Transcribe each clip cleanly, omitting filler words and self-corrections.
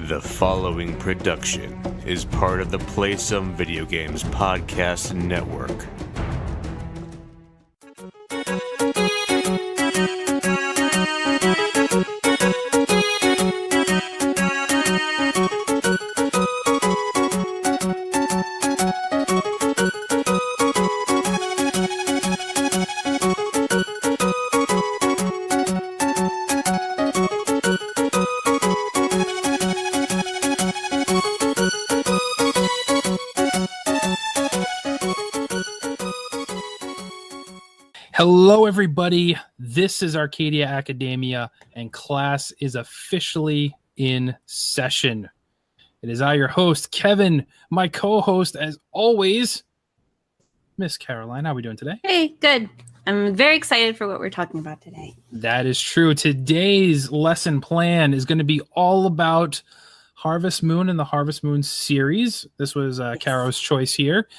The following production is part of the Play Some Video Games podcast network. Hello, everybody. This is Arcadia Academia, and class is officially in session. It is I, your host, Kevin, my co-host, as always, Miss Caroline. How are we doing today? Hey, good. I'm very excited for what we're talking about today. That is true. Today's lesson plan is going to be all about Harvest Moon and the Harvest Moon series. This was Caro's choice here.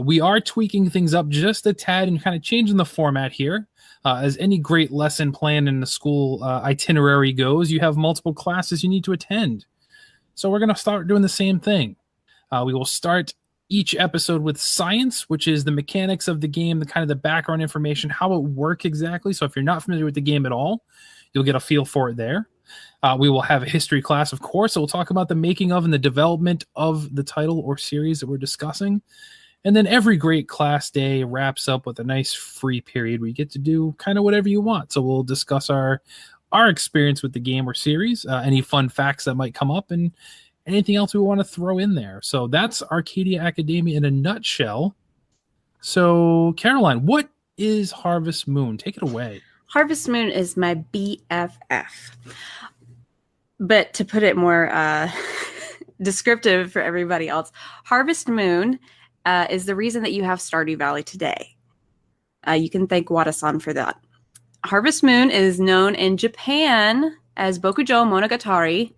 We are tweaking things up just a tad and kind of changing the format here. As any great lesson plan in the school itinerary goes, you have multiple classes you need to attend. So we're going to start doing the same thing. We will start each episode with science, which is the mechanics of the game, the kind of the background information, how it works exactly. So if you're not familiar with the game at all, you'll get a feel for it there. We will have a history class, of course. So we'll talk about the making of and the development of the title or series that we're discussing. And then every great class day wraps up with a nice free period where you get to do kind of whatever you want. So we'll discuss our experience with the game or series, any fun facts that might come up, and anything else we want to throw in there. So that's Arcadia Academia in a nutshell. So, Caroline, what is Harvest Moon? Take it away. Harvest Moon is my BFF. But to put it more descriptive for everybody else, Harvest Moon is the reason that you have Stardew Valley today. You can thank Wada-san for that. Harvest Moon is known in Japan as Bokujo Monogatari.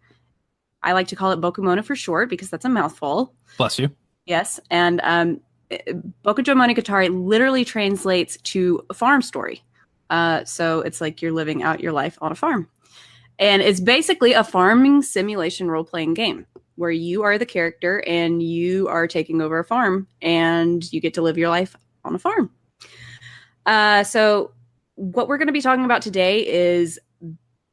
I like to call it Bokumona for short because that's a mouthful. Bless you. Yes, and Bokujo Monogatari literally translates to a farm story. So it's like you're living out your life on a farm. And it's basically a farming simulation role-playing game where you are the character and you are taking over a farm and you get to live your life on a farm. So what we're going to be talking about today is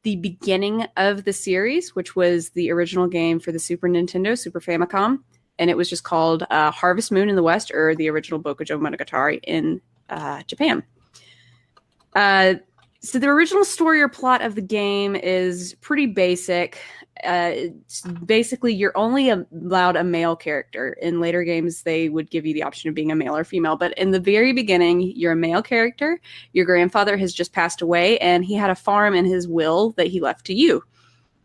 the beginning of the series, which was the original game for the Super Nintendo, Super Famicom. And it was just called Harvest Moon in the West, or the original Bokujo Monogatari in Japan. So the original story or plot of the game is pretty basic. It's basically, you're only allowed a male character. In later games, they would give you the option of being a male or female. But in the very beginning, you're a male character. Your grandfather has just passed away, and he had a farm in his will that he left to you.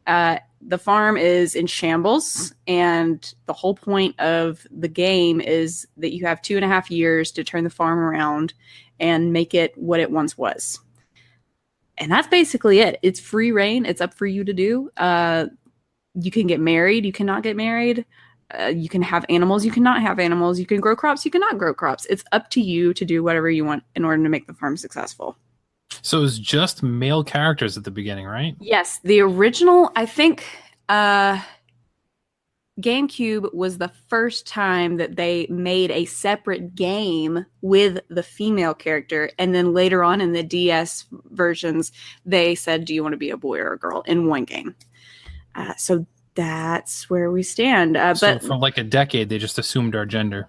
The farm is in shambles, and the whole point of the game is that you have 2.5 years to turn the farm around and make it what it once was. And that's basically it. It's free reign. It's up for you to do. You can get married. You cannot get married. You can have animals. You cannot have animals. You can grow crops. You cannot grow crops. It's up to you to do whatever you want in order to make the farm successful. So it's just male characters at the beginning, right? Yes. The original, I think, GameCube was the first time that they made a separate game with the female character. And then later on in the DS versions, they said, do you want to be a boy or a girl in one game? So that's where we stand. So but for like a decade, they just assumed our gender.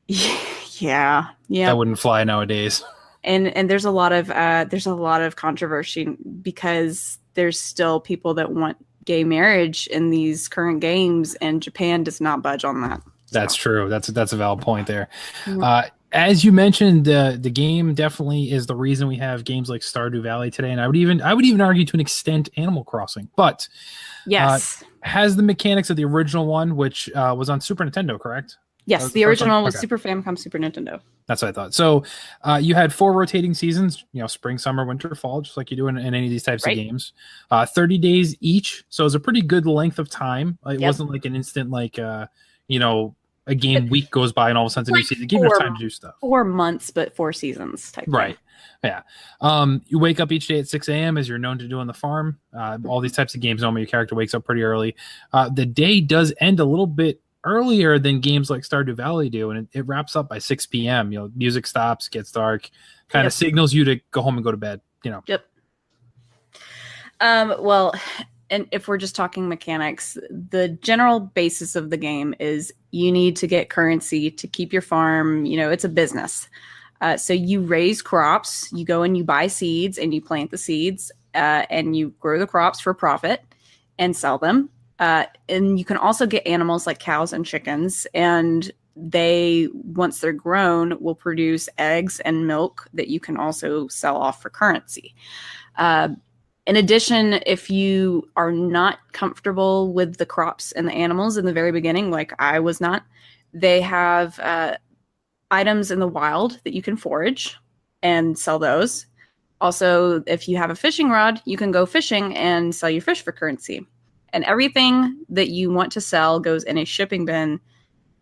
Yeah. That wouldn't fly nowadays. And there's a lot of controversy because there's still people that want gay marriage in these current games, and Japan does not budge on that. That's true. That's a valid point there. Mm-hmm. As you mentioned, the game definitely is the reason we have games like Stardew Valley today, and I would even argue to an extent Animal Crossing. But yes, has the mechanics of the original one, which was on Super Nintendo, correct? Yes, the original was Super Famicom, Super Nintendo. That's what I thought. So you had 4 rotating seasons, spring, summer, winter, fall, just like you do in any of these types of games. 30 days each. So it was a pretty good length of time. It wasn't like an instant, a game week goes by and all of a sudden it's a new season. Give enough time to do stuff. 4 months, but 4 seasons type Right. thing. Yeah. You wake up each day at 6 a.m. as you're known to do on the farm. All these types of games, normally your character wakes up pretty early. The day does end a little bit earlier than games like Stardew Valley do, and it wraps up by 6 p.m. Music stops, gets dark, kind of signals you to go home and go to bed. Yep. Well, and if we're just talking mechanics, the general basis of the game is you need to get currency to keep your farm. It's a business. So you raise crops, you go and you buy seeds and you plant the seeds and you grow the crops for profit and sell them. And you can also get animals like cows and chickens, and they, once they're grown, will produce eggs and milk that you can also sell off for currency. In addition, if you are not comfortable with the crops and the animals in the very beginning, like I was not, they have items in the wild that you can forage and sell those. Also, if you have a fishing rod, you can go fishing and sell your fish for currency. And everything that you want to sell goes in a shipping bin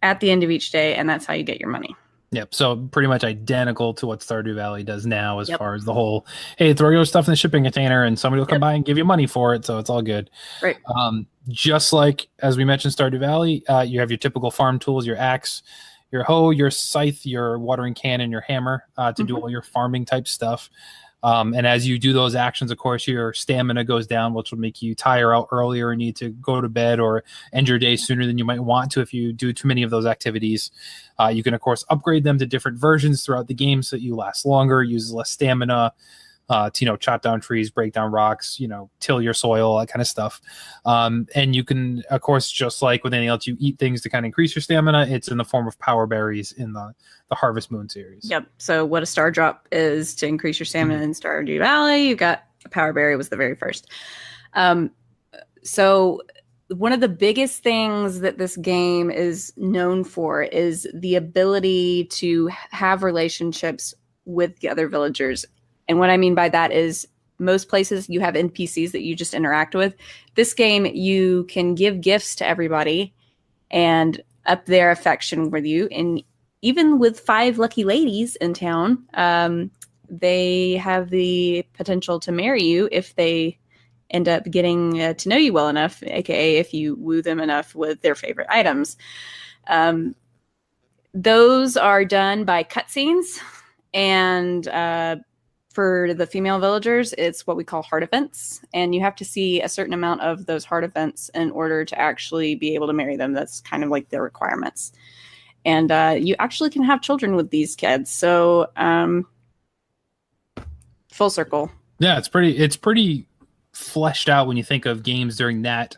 at the end of each day, and that's how you get your money. Yep. So pretty much identical to what Stardew Valley does now as far as the whole, hey, throw your stuff in the shipping container and somebody will come by and give you money for it. So it's all good. Right. Just like, as we mentioned, Stardew Valley, you have your typical farm tools, your axe, your hoe, your scythe, your watering can, and your hammer to do all your farming type stuff. And as you do those actions, of course, your stamina goes down, which will make you tire out earlier and need to go to bed or end your day sooner than you might want to if you do too many of those activities. You can, of course, upgrade them to different versions throughout the game so that you last longer, use less stamina, to, chop down trees, break down rocks, till your soil, that kind of stuff. And you can, of course, just like with anything else, you eat things to kind of increase your stamina. It's in the form of power berries in the Harvest Moon series. Yep. So what a star drop is to increase your stamina in Stardew Valley, you got a power berry was the very first. So one of the biggest things that this game is known for is the ability to have relationships with the other villagers. And what I mean by that is most places you have NPCs that you just interact with. This game, you can give gifts to everybody and up their affection with you. And even with 5 lucky ladies in town, they have the potential to marry you if they end up getting to know you well enough, aka if you woo them enough with their favorite items. Those are done by cutscenes, and for the female villagers, it's what we call heart events, and you have to see a certain amount of those heart events in order to actually be able to marry them. That's kind of like their requirements. And you actually can have children with these kids. So full circle. Yeah, it's pretty fleshed out when you think of games during that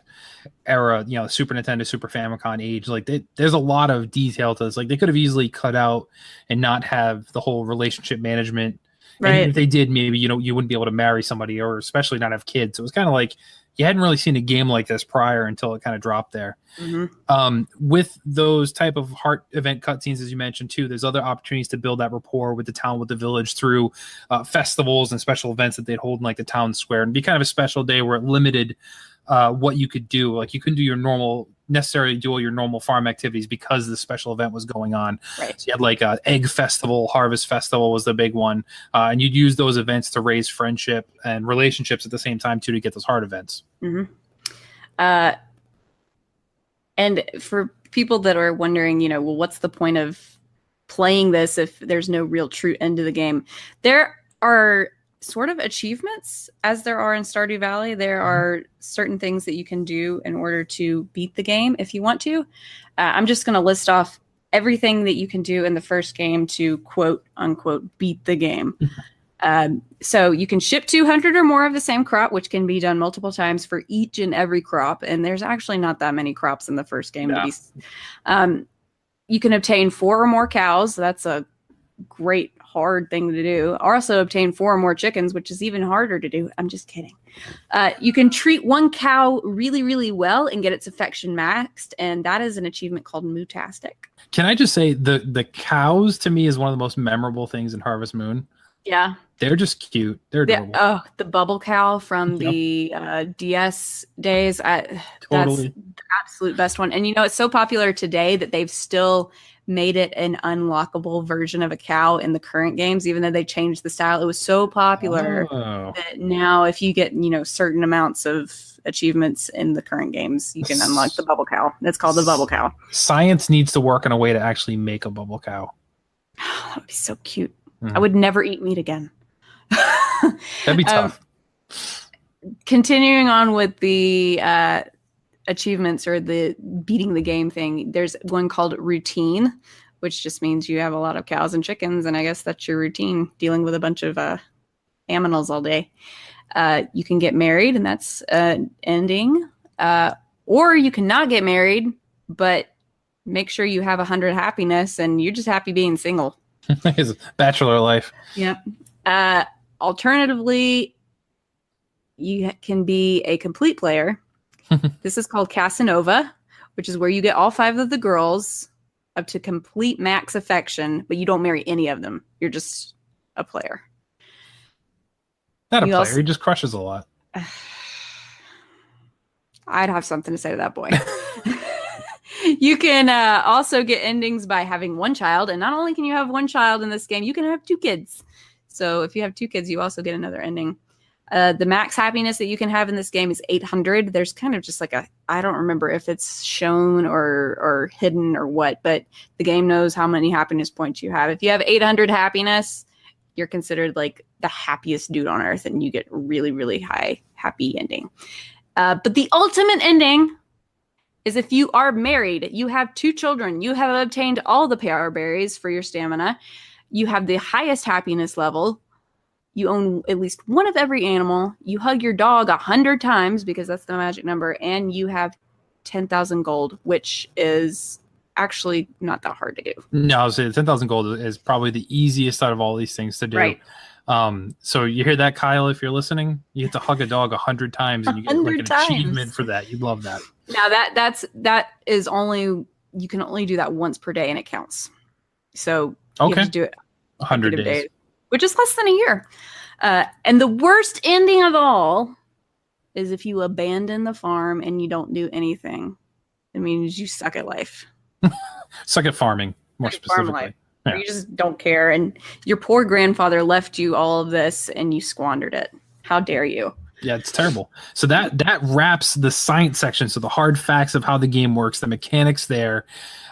era, Super Nintendo, Super Famicom age. Like there's a lot of detail to this. Like they could have easily cut out and not have the whole relationship management. Right. And if they did, maybe, you wouldn't be able to marry somebody or especially not have kids. So it was kind of like you hadn't really seen a game like this prior until it kind of dropped there. Mm-hmm. With those type of heart event cutscenes, as you mentioned, too, there's other opportunities to build that rapport with the town, with the village through festivals and special events that they'd hold in like the town square. And it'd be kind of a special day where it limited what you could do. Like you couldn't necessarily do all your normal farm activities because the special event was going on. Right. So you had like a egg festival, harvest festival was the big one. And you'd use those events to raise friendship and relationships at the same time too, to get those heart events. Mm-hmm. And for people that are wondering, well, what's the point of playing this if there's no real true end to the game? There are sort of achievements as there are in Stardew Valley. There are certain things that you can do in order to beat the game if you want to. I'm just going to list off everything that you can do in the first game to quote unquote beat the game. So you can ship 200 or more of the same crop, which can be done multiple times for each and every crop. And there's actually not that many crops in the first game. Yeah. You can obtain 4 or more cows. That's a great hard thing to do. Also obtain 4 or more chickens, which is even harder to do. I'm just kidding. You can treat one cow really, really well and get its affection maxed, and that is an achievement called Mootastic. Can I just say the cows to me is one of the most memorable things in Harvest Moon. Yeah. They're just cute. They're adorable. The bubble cow from the DS days. Totally. absolute best one. And it's so popular today that they've still made it an unlockable version of a cow in the current games, even though they changed the style. It was so popular that now if you get, certain amounts of achievements in the current games, you can unlock the bubble cow. It's called the bubble cow. Science needs to work on a way to actually make a bubble cow. That would be so cute. I would never eat meat again. That'd be tough. Continuing on with the achievements or the beating the game thing, there's one called routine, which just means you have a lot of cows and chickens, and I guess that's your routine, dealing with a bunch of animals all day. You can get married, and that's ending. Or you cannot get married, but make sure you have 100 happiness, and you're just happy being single. It's bachelor life. Yep. Alternatively, you can be a complete player. This is called Casanova, which is where you get all 5 of the girls up to complete max affection, but you don't marry any of them. You're just a player. Not a player. He just crushes a lot. I'd have something to say to that boy. You can also get endings by having 1 child. And not only can you have 1 child in this game, you can have 2 kids. So if you have 2 kids, you also get another ending. The max happiness that you can have in this game is 800. There's kind of just like I don't remember if it's shown or hidden or what, but the game knows how many happiness points you have. If you have 800 happiness, you're considered like the happiest dude on earth, and you get really, really high happy ending. But the ultimate ending is if you are married, you have 2 children, you have obtained all the power berries for your stamina, you have the highest happiness level, you own at least 1 of every animal, you hug your dog 100 times because that's the magic number, and you have 10,000 gold, which is actually not that hard to do. No, I was saying 10,000 gold is probably the easiest out of all these things to do. Right. So you hear that, Kyle, if you're listening, you get to hug a dog 100 times and you get like an achievement for that. You'd love that. Now that is only, you can only do that once per day and it counts. So you have to do it 100 days, which is less than a year. And the worst ending of all is if you abandon the farm and you don't do anything. It means you suck at life. Suck at farming, more specifically. Farm life. Yeah. You just don't care, and your poor grandfather left you all of this and you squandered it. How dare you? Yeah, it's terrible. So that wraps the science section, so the hard facts of how the game works, the mechanics there,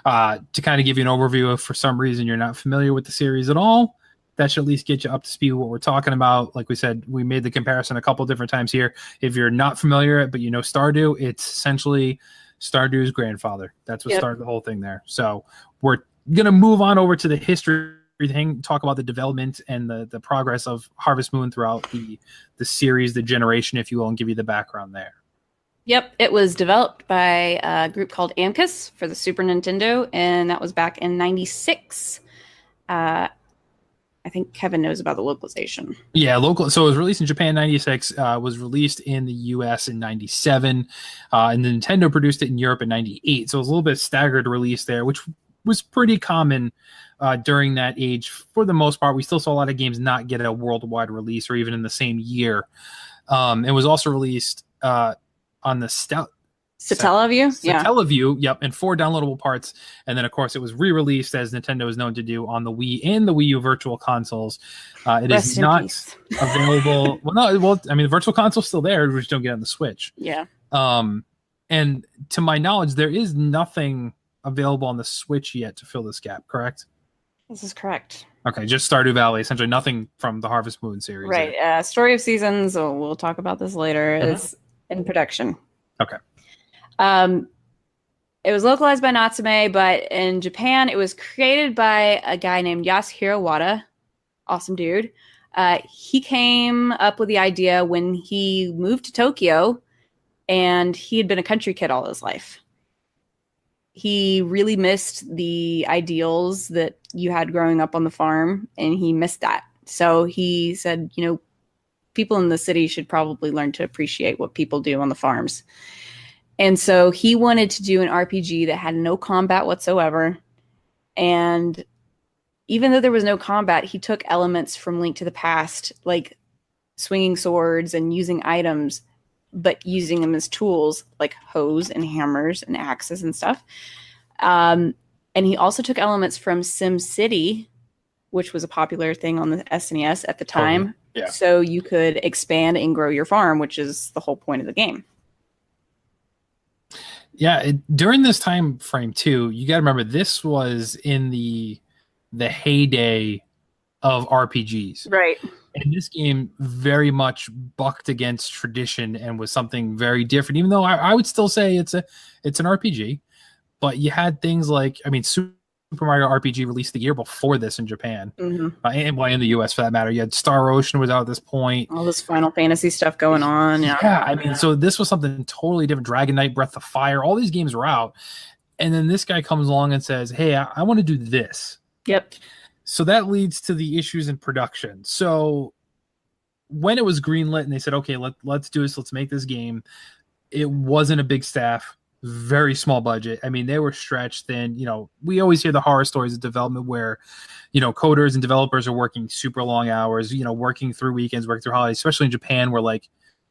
to kind of give you an overview. If for some reason you're not familiar with the series at all, that should at least get you up to speed with what we're talking about. Like we said, we made the comparison a couple different times here. If you're not familiar, but you know Stardew, it's essentially Stardew's grandfather. That's what started the whole thing there. So we're going to move on over to the history thing, talk about the development and the progress of Harvest Moon throughout the series, the generation, if you will, and give you the background there. Yep, it was developed by a group called Amicus for the Super Nintendo, and that was back in 96. I think Kevin knows about the localization. Yeah, local. So it was released in Japan in 96, was released in the US in 97, and Nintendo produced it in Europe in 98. So it was a little bit staggered release there, which was pretty common during that age. For the most part, we still saw a lot of games not get a worldwide release or even in the same year. It was also released on the Satellaview? Satellaview, yep, and 4 downloadable parts. And then, of course, it was re-released, as Nintendo is known to do, on the Wii and the Wii U Virtual Consoles. It is not available. The Virtual Console's still there. We just don't get it on the Switch. Yeah. And to my knowledge, there is nothing available on the Switch yet to fill this gap, correct? This is correct. Okay, just Stardew Valley, essentially nothing from the Harvest Moon series. Right. Story of Seasons, we'll talk about this later, is in production. Okay. It was localized by Natsume, but in Japan, it was created by a guy named Yasuhiro Wada. Awesome dude. He came up with the idea when he moved to Tokyo, and he had been a country kid all his life. He really missed the ideals that you had growing up on the farm, and he missed that. So he said, people in the city should probably learn to appreciate what people do on the farms. And so he wanted to do an RPG that had no combat whatsoever. And even though there was no combat, he took elements from Link to the Past, like swinging swords and using items, but using them as tools like hoes and hammers and axes and stuff. And he also took elements from SimCity, which was a popular thing on the SNES at the time. Yeah. So you could expand and grow your farm, which is the whole point of the game. Yeah, during this time frame too, you got to remember this was in the heyday of RPGs. Right. And this game very much bucked against tradition and was something very different, even though I would still say it's an RPG. But you had things like, I mean, Super Mario RPG released the year before this in Japan, and in the US for that matter. You had Star Ocean was out at this point. All this Final Fantasy stuff going on. Yeah, I mean, so this was something totally different. Dragon Knight, Breath of Fire, all these games were out. And then this guy comes along and says, hey, I want to do this. Yep. So that leads to the issues in production. So when it was greenlit and they said, okay, let's do this, let's make this game, it wasn't a big staff, very small budget. I mean, they were stretched thin. You know, we always hear the horror stories of development where, you know, coders and developers are working super long hours, you know, working through weekends, working through holidays, especially in Japan where like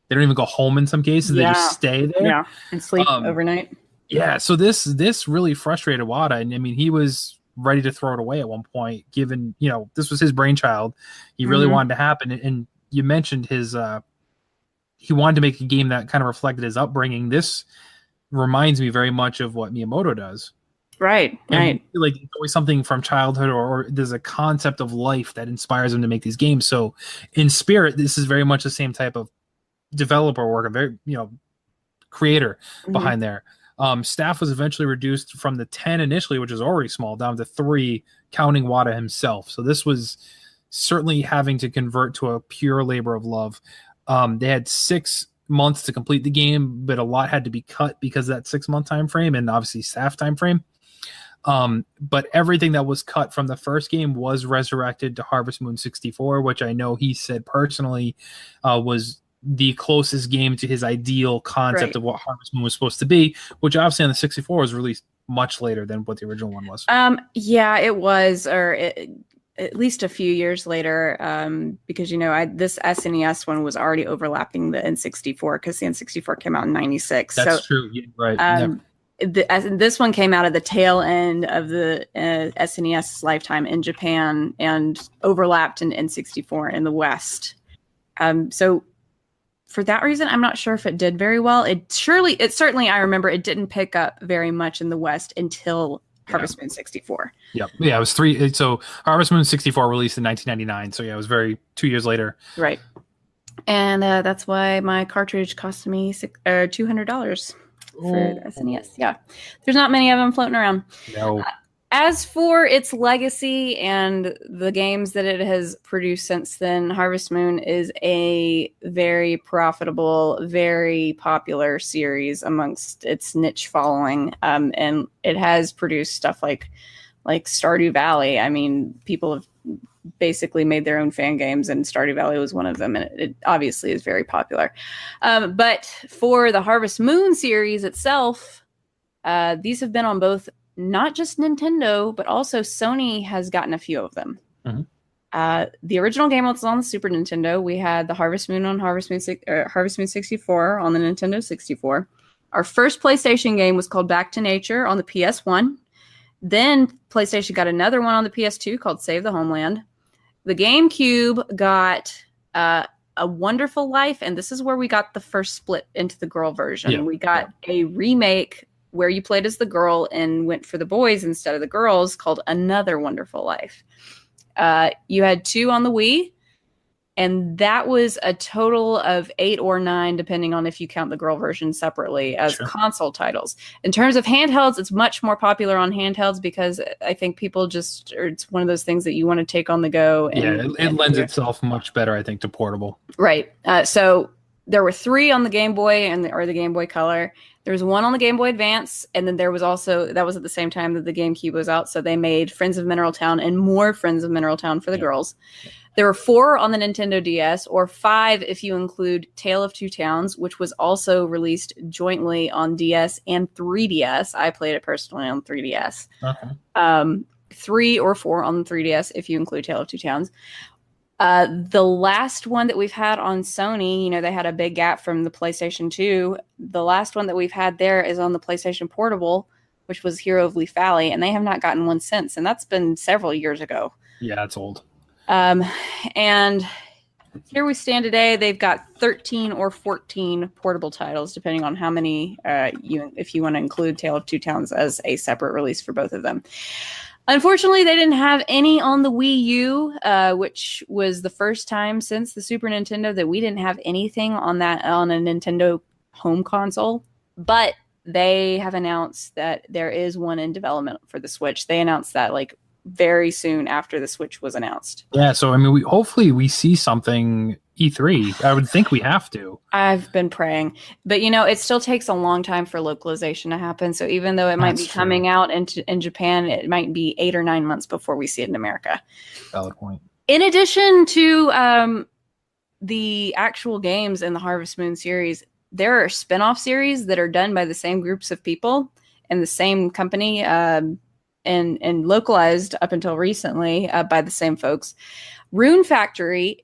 they don't even go home in some cases. They just stay there. Yeah, and sleep overnight. Yeah, so this really frustrated Wada. And I mean, he was ready to throw it away at one point, given, you know, this was his brainchild. He really wanted to happen. And you mentioned his he wanted to make a game that kind of reflected his upbringing. This reminds me very much of what Miyamoto does. Right. Like it's always something from childhood or there's a concept of life that inspires him to make these games. So in spirit, this is very much the same type of developer work, a very, you know, creator behind there. Staff was eventually reduced from the 10 initially, which is already small, down to 3, counting Wada himself. So this was certainly having to convert to a pure labor of love. They had 6 months to complete the game, but a lot had to be cut because of that 6-month time frame and obviously staff time frame. But everything that was cut from the first game was resurrected to Harvest Moon 64, which I know he said personally was the closest game to his ideal concept of what Harvest Moon was supposed to be, which obviously on the 64 was released much later than what the original one was. Yeah, it was, at least a few years later, because, you know, this SNES one was already overlapping the N64 because the N64 came out in 96. That's true. Yeah, right. This one came out at the tail end of the SNES lifetime in Japan and overlapped in N64 in the West. So for that reason, I'm not sure if it did very well. It certainly, I remember it didn't pick up very much in the West until Harvest Moon 64. Yep. Yeah, it was 3. So Harvest Moon 64 released in 1999. So yeah, it was 2 years later. Right. And that's why my cartridge cost me $200 for the SNES. Yeah. There's not many of them floating around. No. As for its legacy and the games that it has produced since then, Harvest Moon is a very profitable, very popular series amongst its niche following. And it has produced stuff like Stardew Valley. I mean, people have basically made their own fan games, and Stardew Valley was one of them, and it obviously is very popular. But for the Harvest Moon series itself, these have been on both not just Nintendo, but also Sony has gotten a few of them. The original game was on the Super Nintendo. We had the Harvest Moon on Harvest Moon 64 on the Nintendo 64. Our first PlayStation game was called Back to Nature on the PS1. Then PlayStation got another one on the PS2 called Save the Homeland. The GameCube got A Wonderful Life, and this is where we got the first split into the girl version. Yeah, we got a remake where you played as the girl and went for the boys instead of the girls, called Another Wonderful Life. You had 2 on the Wii, and that was a total of 8 or 9, depending on if you count the girl version separately as console titles. In terms of handhelds, it's much more popular on handhelds because I think people it's one of those things that you want to take on the go. And, it lends itself much better, I think, to portable. Right. So there were 3 on the Game Boy or the Game Boy Color. There was 1 on the Game Boy Advance, and then there was also, that was at the same time that the GameCube was out, so they made Friends of Mineral Town and more Friends of Mineral Town for the girls. There were 4 on the Nintendo DS, or 5 if you include Tale of Two Towns, which was also released jointly on DS and 3DS. I played it personally on 3DS. 3 or 4 on the 3DS if you include Tale of Two Towns. The last one that we've had on Sony, they had a big gap from the PlayStation 2. The last one that we've had there is on the PlayStation Portable, which was Hero of Leaf Valley, and they have not gotten one since, and that's been several years ago. Yeah, it's old. And here we stand today. They've got 13 or 14 portable titles, depending on how many, if you want to include Tale of Two Towns as a separate release for both of them. Unfortunately, they didn't have any on the Wii U, which was the first time since the Super Nintendo that we didn't have anything on a Nintendo home console. But they have announced that there is one in development for the Switch. They announced that very soon after the Switch was announced. Yeah, so hopefully we see something E3. I would think we have to. I've been praying, but it still takes a long time for localization to happen. So even though it might be coming out in Japan, it might be 8 or 9 months before we see it in America. Valid point. In addition to the actual games in the Harvest Moon series, there are spin-off series that are done by the same groups of people and the same company, and localized up until recently by the same folks. Rune Factory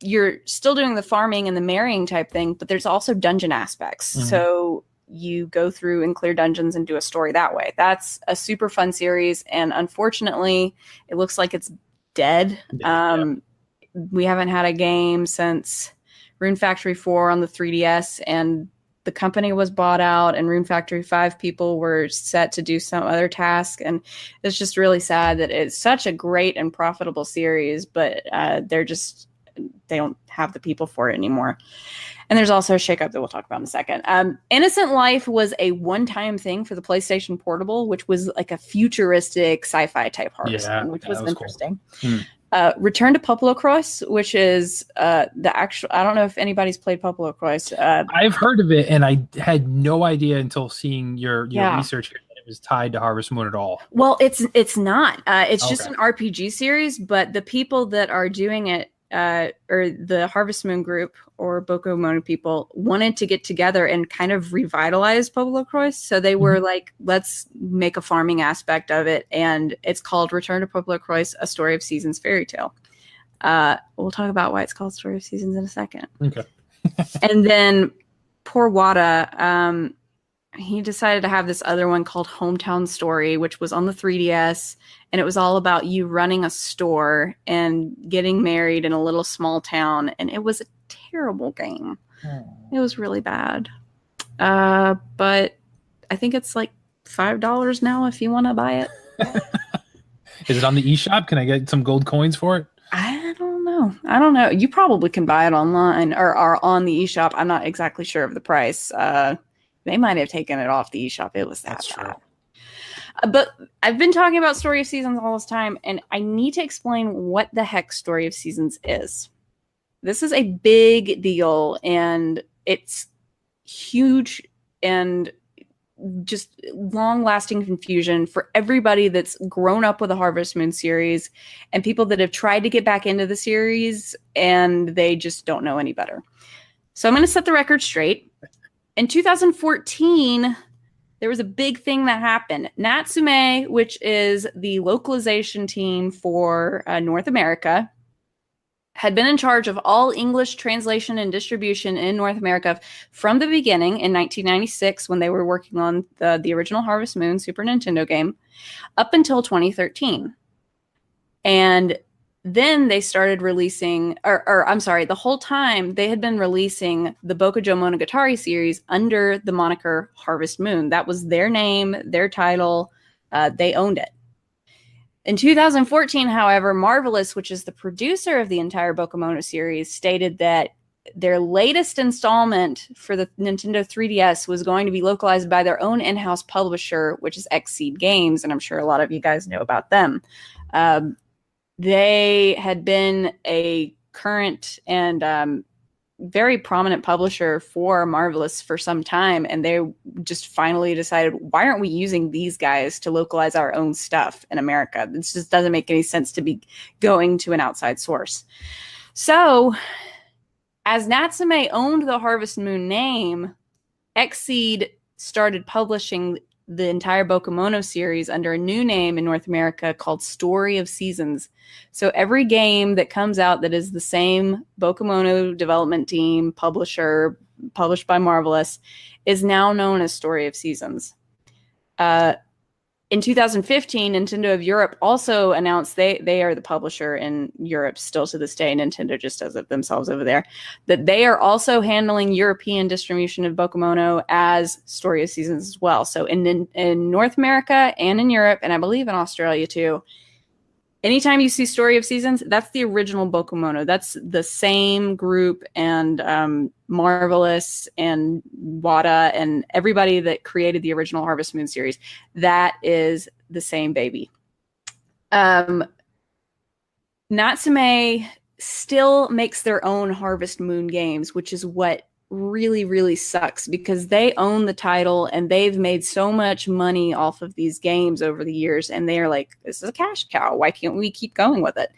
you're still doing the farming and the marrying type thing, but there's also dungeon aspects. Mm-hmm. So you go through and clear dungeons and do a story that way. That's a super fun series, and unfortunately, it looks like it's dead. Yeah. We haven't had a game since Rune Factory 4 on the 3DS, and the company was bought out, and Rune Factory 5 people were set to do some other task. And it's just really sad that it's such a great and profitable series, but they don't have the people for it anymore. And there's also a shakeup that we'll talk about in a second. Innocent Life was a one-time thing for the PlayStation Portable, which was like a futuristic sci-fi type Harvest Moon, which was interesting. Cool. Return to Pueblo-Croix, which is the actual. I don't know if anybody's played Pueblo-Croix. I've heard of it, and I had no idea until seeing your research here that it was tied to Harvest Moon at all. Well, it's not. It's just an RPG series, but the people that are doing it, or the Harvest Moon group or Bokomono people, wanted to get together and kind of revitalize Pueblo-Croix. So they were like, let's make a farming aspect of it. And it's called Return to Pueblo-Croix, A Story of Seasons Fairy Tale. We'll talk about why it's called Story of Seasons in a second. Okay. And then poor Wada, he decided to have this other one called Hometown Story, which was on the 3DS. And it was all about you running a store and getting married in a little small town. And it was a terrible game. It was really bad. But I think it's like $5 now if you want to buy it. Is it on the eShop? Can I get some gold coins for it? I don't know. You probably can buy it online or on the eShop. I'm not exactly sure of the price. They might have taken it off the eShop. It was that bad. But I've been talking about Story of Seasons all this time, and I need to explain what the heck Story of Seasons is. This is a big deal, and it's huge and just long-lasting confusion for everybody that's grown up with the Harvest Moon series and people that have tried to get back into the series, and they just don't know any better. So I'm going to set the record straight. In 2014... there was a big thing that happened. Natsume, which is the localization team for North America, had been in charge of all English translation and distribution in North America from the beginning in 1996 when they were working on the original Harvest Moon Super Nintendo game up until 2013. And then they started releasing, the whole time they had been releasing the Bokujo Monogatari series under the moniker Harvest Moon. That was their name, their title. They owned it. In 2014, however, Marvelous, which is the producer of the entire Bokumono series, stated that their latest installment for the Nintendo 3DS was going to be localized by their own in-house publisher, which is Xseed Games, and I'm sure a lot of you guys know about them. They had been a current and very prominent publisher for Marvelous for some time, and they just finally decided, why aren't we using these guys to localize our own stuff in America? This just doesn't make any sense to be going to an outside source. So, as Natsume owned the Harvest Moon name, Xseed started publishing the entire Bokemono series under a new name in North America called Story of Seasons. So every game that comes out that is the same Bokemono development team, publisher, published by Marvelous, is now known as Story of Seasons. In 2015, Nintendo of Europe also announced they are the publisher in Europe still to this day. Nintendo just does it themselves over there. That they are also handling European distribution of Bokemono as Story of Seasons as well. So in North America and in Europe, and I believe in Australia too, anytime you see Story of Seasons, that's the original Bokemono. That's the same group and Marvelous and Wada and everybody that created the original Harvest Moon series. That is the same baby. Natsume still makes their own Harvest Moon games, which is what really, really sucks because they own the title and they've made so much money off of these games over the years. And they're like, this is a cash cow. Why can't we keep going with it?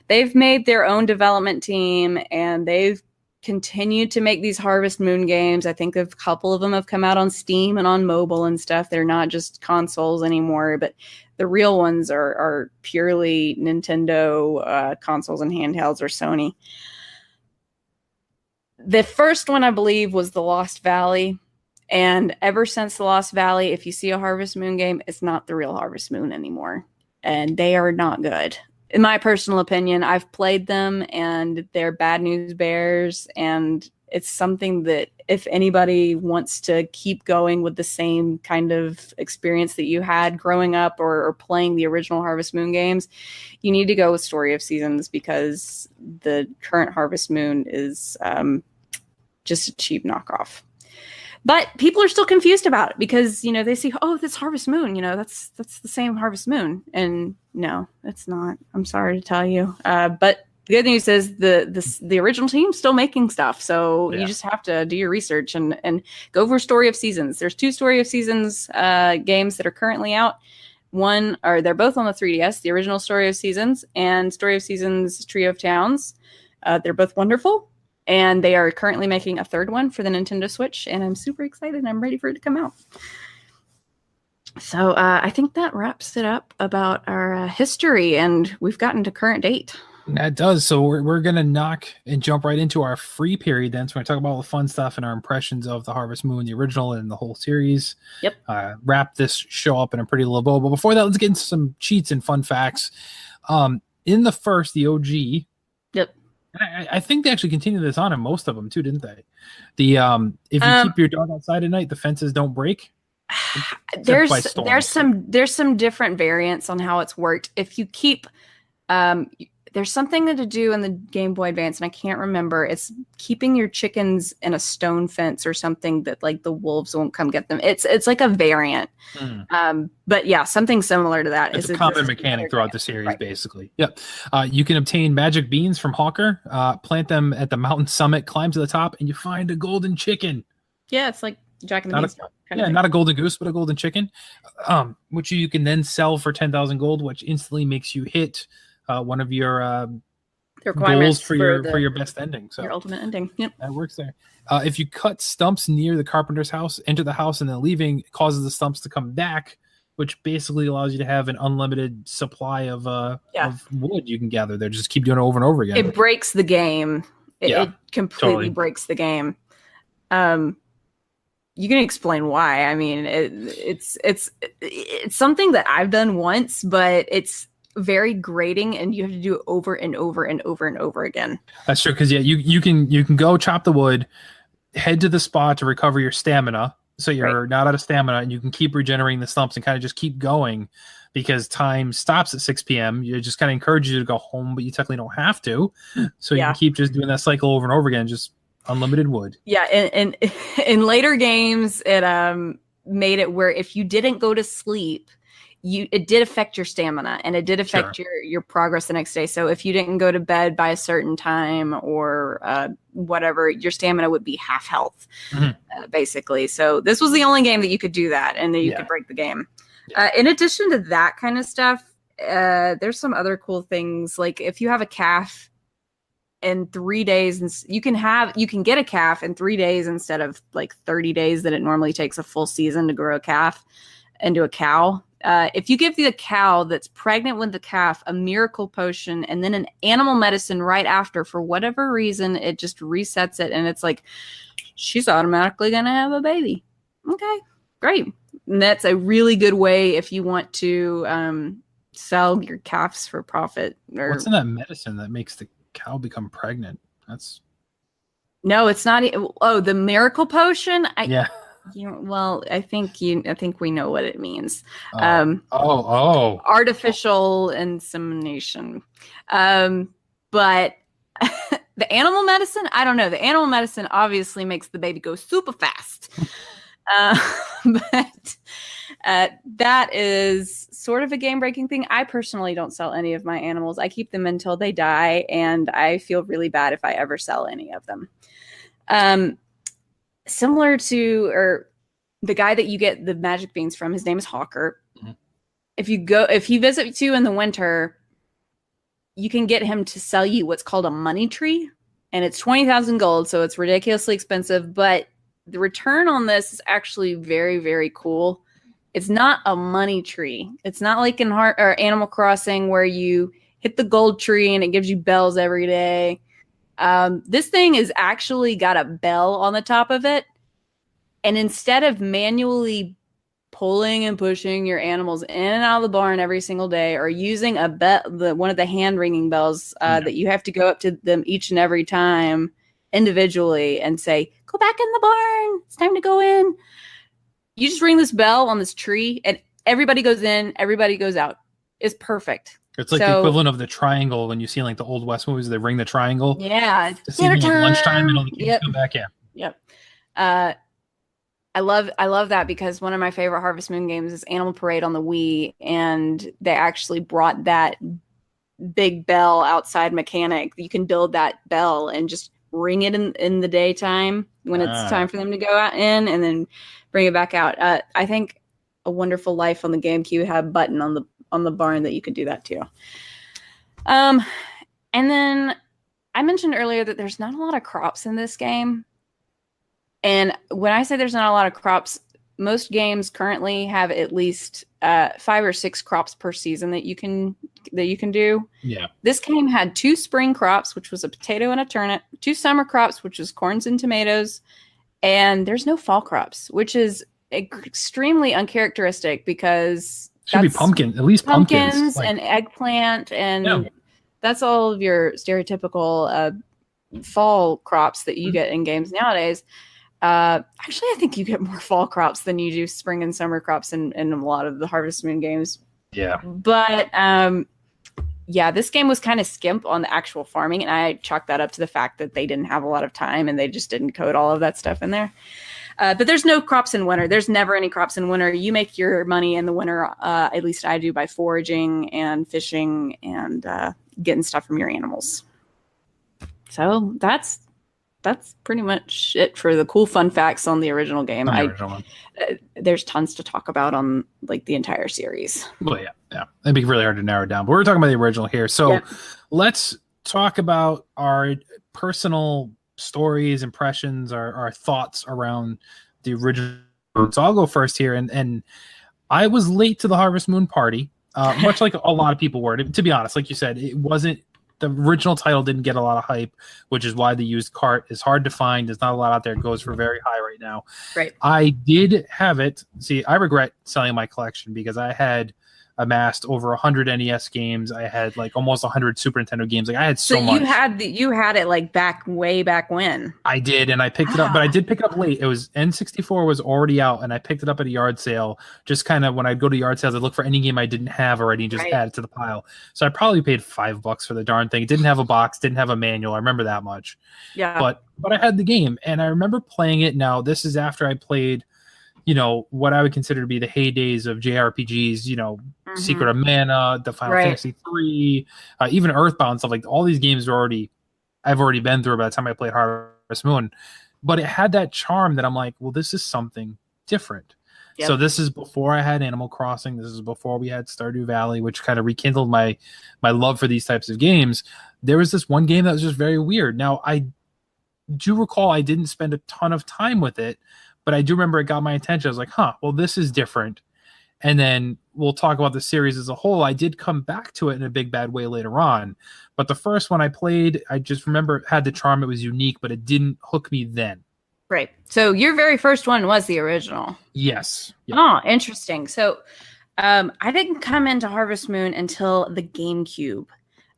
They've made their own development team and they've continued to make these Harvest Moon games. I think a couple of them have come out on Steam and on mobile and stuff. They're not just consoles anymore, but the real ones are purely Nintendo consoles and handhelds or Sony. The first one, I believe, was The Lost Valley. And ever since The Lost Valley, if you see a Harvest Moon game, it's not the real Harvest Moon anymore. And they are not good. In my personal opinion, I've played them and they're bad news bears. And it's something that if anybody wants to keep going with the same kind of experience that you had growing up or playing the original Harvest Moon games, you need to go with Story of Seasons because the current Harvest Moon is just a cheap knockoff. But people are still confused about it because, you know, they see, oh, this Harvest Moon, you know, that's the same Harvest Moon. And no, it's not. I'm sorry to tell you. But the good news is the original team's still making stuff. So you just have to do your research and go for Story of Seasons. There's 2 Story of Seasons games that are currently out. They're both on the 3DS, the original Story of Seasons and Story of Seasons Trio of Towns. They're both wonderful. And they are currently making a third one for the Nintendo Switch. And I'm super excited. I'm ready for it to come out. So I think that wraps it up about our history. And we've gotten to current date. That does. So we're going to knock and jump right into our free period then. So we're going to talk about all the fun stuff and our impressions of the Harvest Moon, the original and the whole series. Yep. Wrap this show up in a pretty little bow. But before that, let's get into some cheats and fun facts. In the first, the OG. Yep. I think they actually continued this on in most of them too, didn't they? If you keep your dog outside at night, the fences don't break. There's some different variants on how it's worked. If you keep there's something to do in the Game Boy Advance, and I can't remember. It's keeping your chickens in a stone fence or something that like the wolves won't come get them. It's like a variant. But yeah, something similar to that. It's a common mechanic throughout the series, right. Basically. Yep. You can obtain magic beans from Hawker, plant them at the mountain summit, climb to the top, and you find a golden chicken. Yeah, it's like Jack and the Beanstalk. Not a golden goose, but a golden chicken, which you can then sell for 10,000 gold, which instantly makes you hit one of your goals for your best ending. So your ultimate ending. Yep. That works there. If you cut stumps near the carpenter's house, enter the house, and then leaving, it causes the stumps to come back, which basically allows you to have an unlimited supply of wood you can gather there. Just keep doing it over and over again. It breaks the game. It completely breaks the game. You can explain why. I mean, it's something that I've done once, but it's very grating, and you have to do it over and over and over and over again. That's true, because you can go chop the wood, head to the spot to recover your stamina, so you're not out of stamina, and you can keep regenerating the stumps and kind of just keep going, because time stops at 6 p.m. You just kind of encourage you to go home, but you technically don't have to. So you can keep just doing that cycle over and over again, just unlimited wood. Yeah, and in later games, it made it where if you didn't go to sleep, it did affect your stamina, and it did affect your progress the next day. So if you didn't go to bed by a certain time or whatever, your stamina would be half health, basically. So this was the only game that you could do that, and then you could break the game. In addition to that kind of stuff, there's some other cool things. Like if you have a calf in 3 days, and you can get a calf in 3 days instead of like 30 days that it normally takes a full season to grow a calf. into a cow. If you give the cow that's pregnant with the calf a miracle potion and then an animal medicine right after, for whatever reason, it just resets it. And it's like, she's automatically going to have a baby. Okay, great. And that's a really good way if you want to sell your calves for profit. What's in that medicine that makes the cow become pregnant? No, it's not. Oh, the miracle potion? Yeah. Well, I think we know what it means. Artificial Insemination. But the animal medicine, I don't know. The animal medicine obviously makes the baby go super fast. But that is sort of a game-breaking thing. I personally don't sell any of my animals. I keep them until they die, and I feel really bad if I ever sell any of them. Similar to, or the guy that you get the magic beans from, his name is Hawker. Mm-hmm. If he visits you in the winter, you can get him to sell you what's called a money tree, and it's 20,000 gold, so it's ridiculously expensive, but the return on this is actually very, very cool. It's not a money tree. It's not like in Animal Crossing where you hit the gold tree and it gives you bells every day. This thing is actually got a bell on the top of it. And instead of manually pulling and pushing your animals in and out of the barn every single day, or using one of the hand ringing bells that you have to go up to them each and every time individually and say, go back in the barn, it's time to go in. You just ring this bell on this tree and everybody goes in, everybody goes out. It's perfect. It's like the equivalent of the triangle when you see like the old West movies, they ring the triangle. Yeah. To see like lunchtime and all the kids come back in. Yep. I love that because one of my favorite Harvest Moon games is Animal Parade on the Wii, and they actually brought that big bell outside mechanic. You can build that bell and just ring it in the daytime when it's time for them to go out in, and then bring it back out. I think A Wonderful Life on the GameCube had a button on the barn that you could do that too. And then I mentioned earlier that there's not a lot of crops in this game. And when I say there's not a lot of crops, most games currently have at least 5 or 6 crops per season that you can do. Yeah. This game had 2 spring crops, which was a potato and a turnip, 2 summer crops, which was corns and tomatoes, and there's no fall crops, which is extremely uncharacteristic because should be pumpkin, at least pumpkins and eggplant, and that's all of your stereotypical fall crops that you get in games nowadays. Actually, I think you get more fall crops than you do spring and summer crops in a lot of the Harvest Moon games. Yeah. But this game was kind of skimp on the actual farming, and I chalked that up to the fact that they didn't have a lot of time and they just didn't code all of that stuff in there. But there's no crops in winter. There's never any crops in winter. You make your money in the winter, at least I do, by foraging and fishing and getting stuff from your animals. So that's pretty much it for the cool fun facts on the original game. There's tons to talk about on like the entire series. Well, yeah. It'd be really hard to narrow it down, but we're talking about the original here. So let's talk about our personal stories, impressions, our thoughts around the original. So I'll go first here. And I was late to the Harvest Moon party, much like a lot of people were. To be honest, like you said, it wasn't. The original title didn't get a lot of hype, which is why the used cart is hard to find. There's not a lot out there. It goes for very high right now. Right. I did have it. See, I regret selling my collection because I had amassed over 100 NES games. I had like almost 100 Super Nintendo games. Like I had so much. You had it like way back when. I did, and I picked it up, but I did pick it up late. It was N64 was already out, and I picked it up at a yard sale. Just kind of when I'd go to yard sales, I'd look for any game I didn't have already and just add it to the pile. So I probably paid $5 for the darn thing. It didn't have a box, didn't have a manual. I remember that much. Yeah. But I had the game, and I remember playing it. Now this is after I played, what I would consider to be the heydays of JRPGs, Secret of Mana, the Final Fantasy 3, even Earthbound, stuff like all these games I've already been through by the time I played Harvest Moon. But it had that charm that I'm like, well, this is something different. Yep. So this is before I had Animal Crossing. This is before we had Stardew Valley, which kind of rekindled my love for these types of games. There was this one game that was just very weird. Now, I do recall I didn't spend a ton of time with it, but I do remember it got my attention. I was like, well, this is different. And then we'll talk about the series as a whole. I did come back to it in a big bad way later on. But the first one I played, I just remember it had the charm. It was unique, but it didn't hook me then. Right. So your very first one was the original. Yes. Yep. Oh, interesting. So I didn't come into Harvest Moon until the GameCube.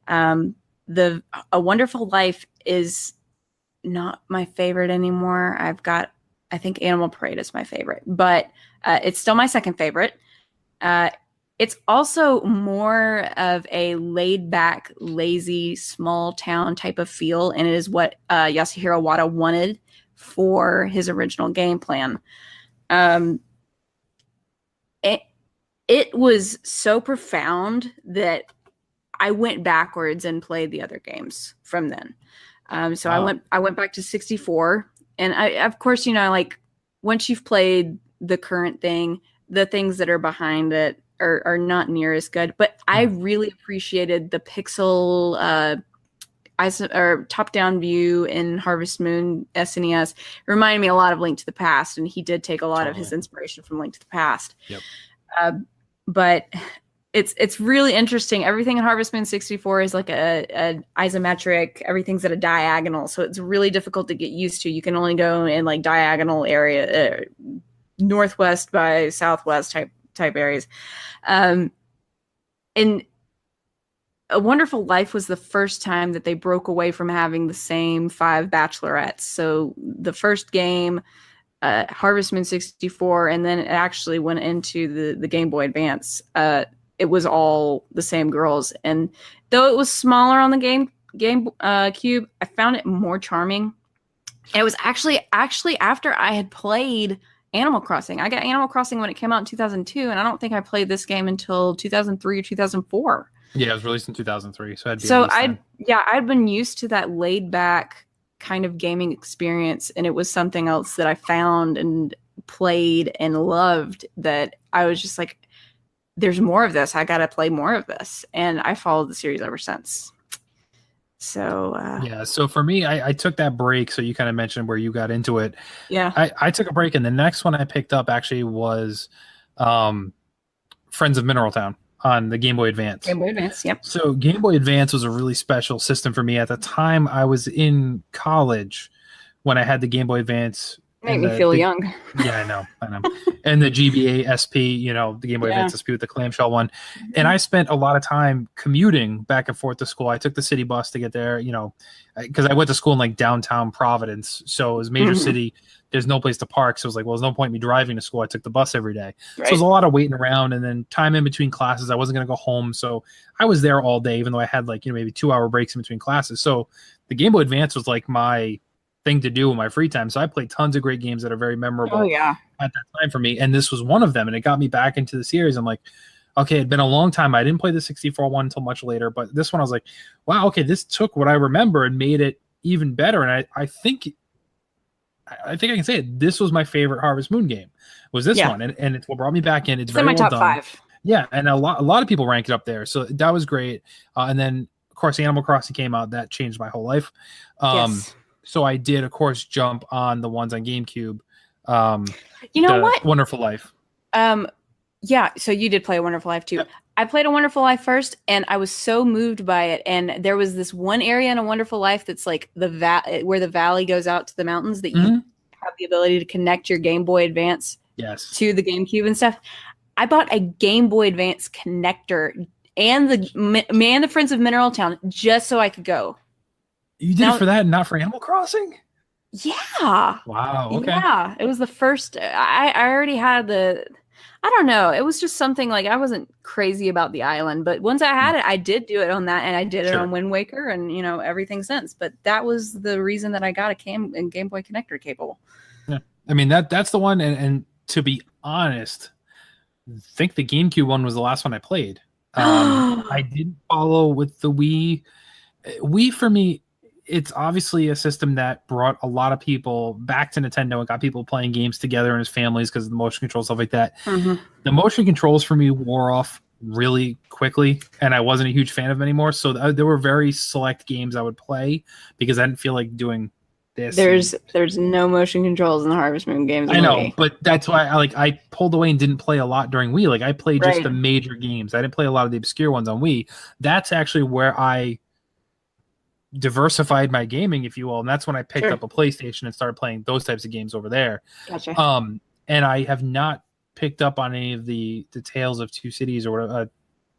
A Wonderful Life is not my favorite anymore. I think Animal Parade is my favorite, but it's still my second favorite. It's also more of a laid-back, lazy, small-town type of feel, and it is what Yasuhiro Wada wanted for his original game plan. It was so profound that I went backwards and played the other games from then. So wow. I went back to 64, and of course, like once you've played the current thing, the things that are behind it are not near as good. But I really appreciated the pixel or top-down view in Harvest Moon SNES. It reminded me a lot of Link to the Past, and he did take a lot of his inspiration from Link to the Past. Yep. But it's really interesting. Everything in Harvest Moon 64 is like a isometric. Everything's at a diagonal, so it's really difficult to get used to. You can only go in like diagonal area, northwest by southwest type areas. And A Wonderful Life was the first time that they broke away from having the same 5 bachelorettes. So the first game, Harvest Moon 64, and then it actually went into the Game Boy Advance. It was all the same girls, and though it was smaller on the Game Cube, I found it more charming. And it was actually after I had played Animal Crossing. I got Animal Crossing when it came out in 2002, and I don't think I played this game until 2003 or 2004. Yeah, it was released in 2003, I'd been used to that laid back kind of gaming experience, and it was something else that I found and played and loved, that I was just like, there's more of this. I got to play more of this. And I followed the series ever since. So, so for me, I took that break. So you kind of mentioned where you got into it. Yeah. I took a break, and the next one I picked up actually was Friends of Mineral Town on the Game Boy Advance. Game Boy Advance, yep. So Game Boy Advance was a really special system for me. At the time, I was in college when I had the Game Boy Advance. Made me feel young. Yeah, I know. And the GBA SP, the Game Boy Advance SP with the clamshell one. And I spent a lot of time commuting back and forth to school. I took the city bus to get there, because I went to school in like downtown Providence. So it was a major city. There's no place to park. So it was like, well, there's no point in me driving to school. I took the bus every day. Right. So it was a lot of waiting around, and then time in between classes. I wasn't going to go home. So I was there all day, even though I had like, maybe 2-hour breaks in between classes. So the Game Boy Advance was like my thing to do in my free time. So I played tons of great games that are very memorable at that time for me. And this was one of them. And it got me back into the series. I'm like, okay, it'd been a long time. I didn't play the 64 one until much later, but this one I was like, wow, okay, this took what I remember and made it even better. And I think I can say it. This was my favorite Harvest Moon game, was this one. And it's what brought me back in. It's very in my well top done. 5. Yeah. And a lot of people rank it up there. So that was great. And then of course Animal Crossing came out. That changed my whole life. Yes. So I did, of course, jump on the ones on GameCube. You know what? Wonderful Life. Yeah, so you did play A Wonderful Life too. Yep. I played A Wonderful Life first, and I was so moved by it. And there was this one area in A Wonderful Life that's like where the valley goes out to the mountains, that you have the ability to connect your Game Boy Advance to the GameCube and stuff. I bought a Game Boy Advance connector and the Friends of Mineral Town just so I could go. You did it for that and not for Animal Crossing? Yeah. Wow. Okay. Yeah. It was the first. I already had I don't know. It was just something like, I wasn't crazy about the island, but once I had it, I did do it on that, and I did it on Wind Waker and, everything since. But that was the reason that I got a Game Boy connector cable. Yeah. I mean, that's the one. And to be honest, I think the GameCube one was the last one I played. I didn't follow with the Wii. Wii for me, it's obviously a system that brought a lot of people back to Nintendo and got people playing games together in his families because of the motion control, stuff like that. Mm-hmm. The motion controls for me wore off really quickly, and I wasn't a huge fan of them anymore. So there were very select games I would play because I didn't feel like doing There's no motion controls in the Harvest Moon games. I know, but that's why I pulled away and didn't play a lot during Wii. Like I played just the major games. I didn't play a lot of the obscure ones on Wii. That's actually where I diversified my gaming, if you will, and that's when I picked up a PlayStation and started playing those types of games over there. Gotcha. And I have not picked up on any of the Tales of Two Cities or whatever,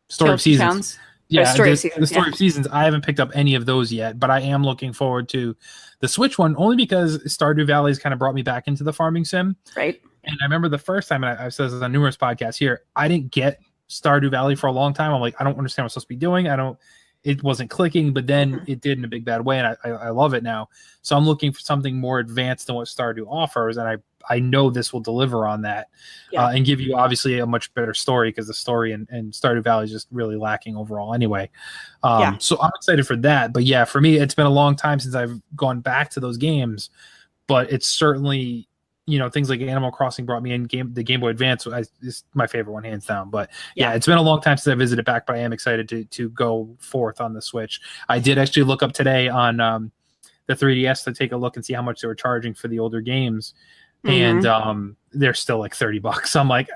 Story of Seasons. Yeah, the Story of Seasons. I haven't picked up any of those yet, but I am looking forward to the Switch one only because Stardew Valley's kind of brought me back into the farming sim. Right. And I remember the first time, and I've said this on numerous podcasts here, I didn't get Stardew Valley for a long time. I'm like, I don't understand what I'm supposed to be doing. It wasn't clicking, but then it did in a big bad way, and I love it now. So I'm looking for something more advanced than what Stardew offers, and I know this will deliver on that and give you obviously a much better story because the story in Stardew Valley is just really lacking overall anyway. So I'm excited for that. But yeah, for me, it's been a long time since I've gone back to those games, but it's certainly, things like Animal Crossing brought me in. The Game Boy Advance is my favorite one, hands down. But yeah, it's been a long time since I visited back, but I am excited to go forth on the Switch. I did actually look up today on the 3DS to take a look and see how much they were charging for the older games. And they're still like $30. I'm like,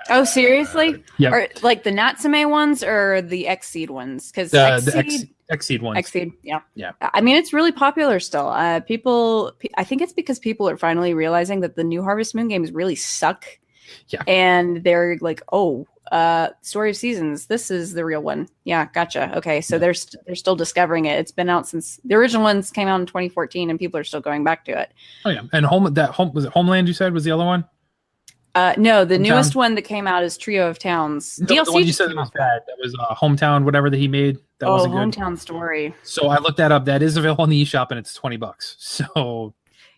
oh, seriously? Yeah. Or like the Natsume ones or the Xseed ones? Because the Xseed ones. Xseed, yeah. I mean, it's really popular still. I think it's because people are finally realizing that the new Harvest Moon games really suck. Yeah. And they're like, oh, Story of Seasons, this is the real one. Yeah, gotcha. Okay, so they're still discovering it. It's been out since the original ones came out in 2014, and people are still going back to it. Oh yeah, and was it Homeland? You said was the other one? No, the newest one that came out is Trio of Towns. DLC. The one you said was bad. That was Hometown, whatever that he made. That wasn't good. Hometown Story. So I looked that up. That is available on the eShop, and it's $20. So.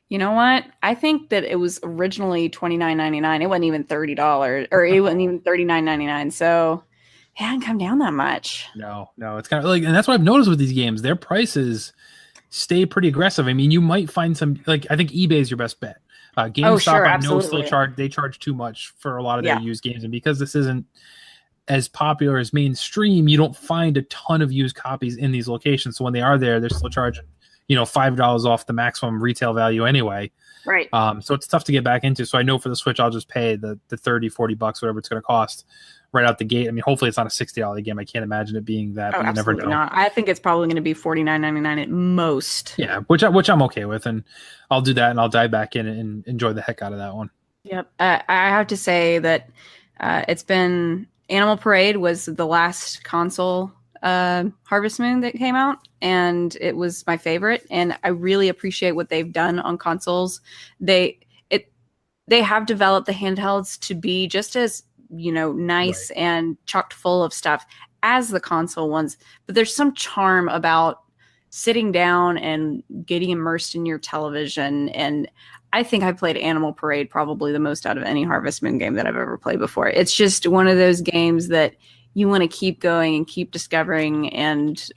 You know what? I think that it was originally $29.99. It wasn't even $30, or it wasn't even $39.99. So it hadn't come down that much. No, it's kind of like, and that's what I've noticed with these games. Their prices stay pretty aggressive. I mean, you might find some, like, I think eBay is your best bet. GameStop, I know, still charge too much for a lot of their used games, and because this isn't as popular as mainstream, you don't find a ton of used copies in these locations. So when they are there, they're still charging $5 off the maximum retail value anyway. Right. So it's tough to get back into. So I know for the Switch, I'll just pay the $30-$40, whatever it's going to cost right out the gate. I mean, hopefully it's not a $60 game. I can't imagine it being that. Oh, but you never know. Not. I think it's probably going to be $49.99 at most. Yeah, which I'm okay with, and I'll do that, and I'll dive back in and enjoy the heck out of that one. Yep. I have to say that it's been Animal Parade was the last console Harvest Moon that came out, and it was my favorite, and I really appreciate what they've done on consoles. They have developed the handhelds to be just as nice and chocked full of stuff as the console ones, but there's some charm about sitting down and getting immersed in your television. And I think I played Animal Parade probably the most out of any Harvest Moon game that I've ever played before. It's just one of those games that you want to keep going and keep discovering, and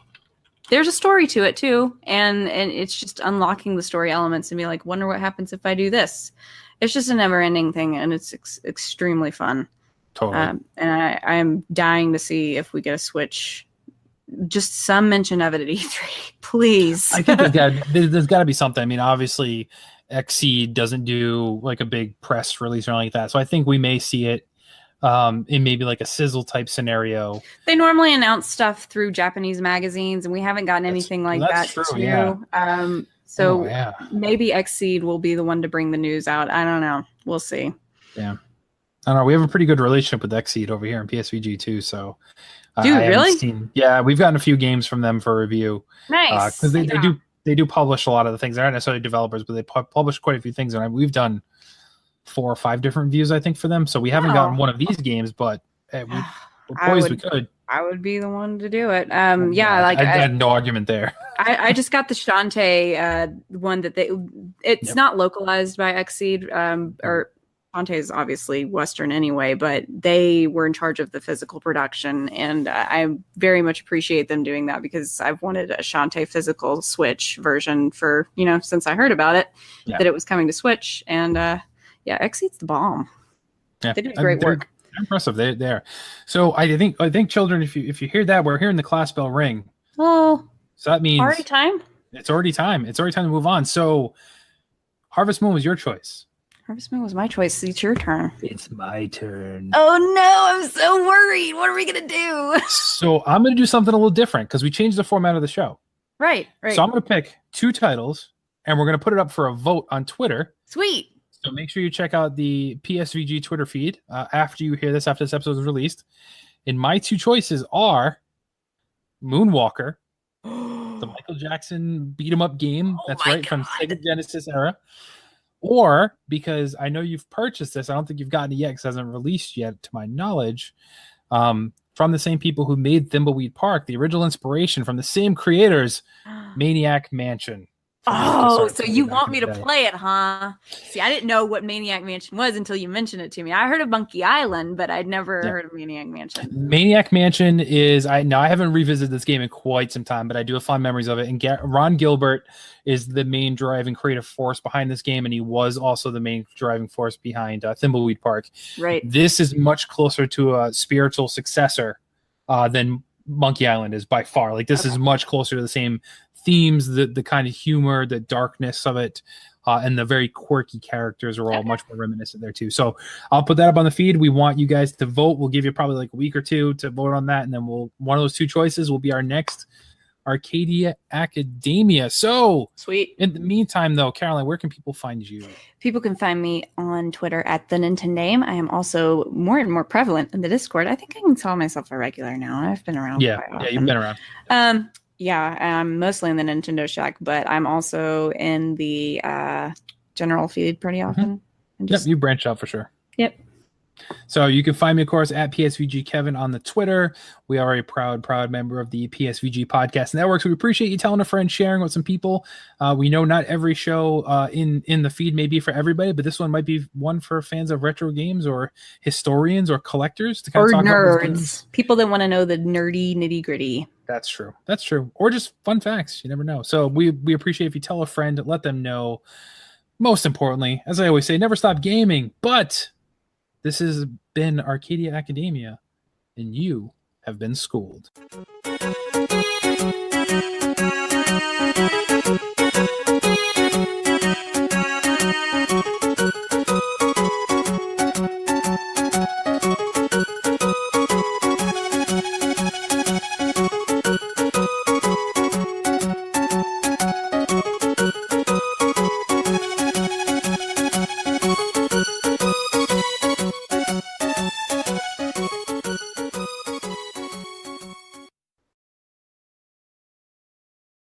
there's a story to it too. And it's just unlocking the story elements and be like, wonder what happens if I do this. It's just a never ending thing, and it's extremely fun. Totally. And I am dying to see if we get a Switch. Just some mention of it at E3, please. I think there's got to be something. I mean, obviously, Xseed doesn't do like a big press release or anything like that, so I think we may see it in maybe like a sizzle type scenario. They normally announce stuff through Japanese magazines, and we haven't gotten anything like that true, too. Yeah. Maybe Xseed will be the one to bring the news out. I don't know. We'll see. Yeah. I don't know. We have a pretty good relationship with Xseed over here in PSVG too. So, dude, really? Yeah, we've gotten a few games from them for review. Nice. Because they do publish a lot of the things. They're not necessarily developers, but they publish quite a few things. And we've done 4 or 5 different reviews, I think, for them. So we haven't gotten one of these games, but we're poised. We could. I would be the one to do it. I had no argument there. I just got the Shantae one that it's not localized by Xseed, or Shantae is obviously Western anyway, but they were in charge of the physical production, and I very much appreciate them doing that because I've wanted a Shantae physical Switch version for, since I heard about it, that it was coming to Switch, and Xseed's the bomb. Yeah. They did great work. Impressive. They are. So I think children, if you hear that, we're hearing the class bell ring. Oh, so that means already time. It's already time. It's already time to move on. So Harvest Moon was your choice. Harvest Moon was my choice. It's your turn. It's my turn. Oh no, I'm so worried. What are we gonna do? So I'm gonna do something a little different because we changed the format of the show. Right. So I'm gonna pick 2 titles and we're gonna put it up for a vote on Twitter. Sweet. So make sure you check out the PSVG Twitter feed after this episode is released. And my 2 choices are Moonwalker, the Michael Jackson beat 'em up game. That's right, from Sega Genesis era. Or, because I know you've purchased this, I don't think you've gotten it yet because it hasn't released yet to my knowledge, from the same people who made Thimbleweed Park, the original inspiration from the same creators, Maniac Mansion. Oh, so you want me to play it, huh? See, I didn't know what Maniac Mansion was until you mentioned it to me. I heard of Monkey Island, but I'd never heard of Maniac Mansion. Maniac Mansion is I haven't revisited this game in quite some time, but I do have fond memories of it. And Ron Gilbert is the main driving creative force behind this game, and he was also the main driving force behind Thimbleweed Park. Right. This is much closer to a spiritual successor than Monkey Island is by far. Like this is much closer to the same themes, the kind of humor, the darkness of it, and the very quirky characters are all much more reminiscent there too. So I'll put that up on the feed. We want you guys to vote. We'll give you probably like a week or 2 to vote on that, and then one of those 2 choices will be our next Arcadia Academia. So sweet. In the meantime, though, Caroline, where can people find you? People can find me on Twitter at the Nintendame. I am also more and more prevalent in the Discord. I think I can call myself a regular now. I've been around. Yeah, you've been around. Yeah, I'm mostly in the Nintendo Shack, but I'm also in the general feed pretty often. Yep, you branch out for sure. Yep. So you can find me, of course, at PSVG Kevin on the Twitter. We are a proud member of the PSVG Podcast Network. So we appreciate you telling a friend, sharing with some people. We know not every show in the feed may be for everybody, but this one might be one for fans of retro games or historians or collectors to kind of talk about those games. People that want to know the nerdy nitty gritty. That's true. Or just fun facts. You never know. So we appreciate if you tell a friend, let them know. Most importantly, as I always say, never stop gaming. But this has been Arcadia Academia, and you have been schooled.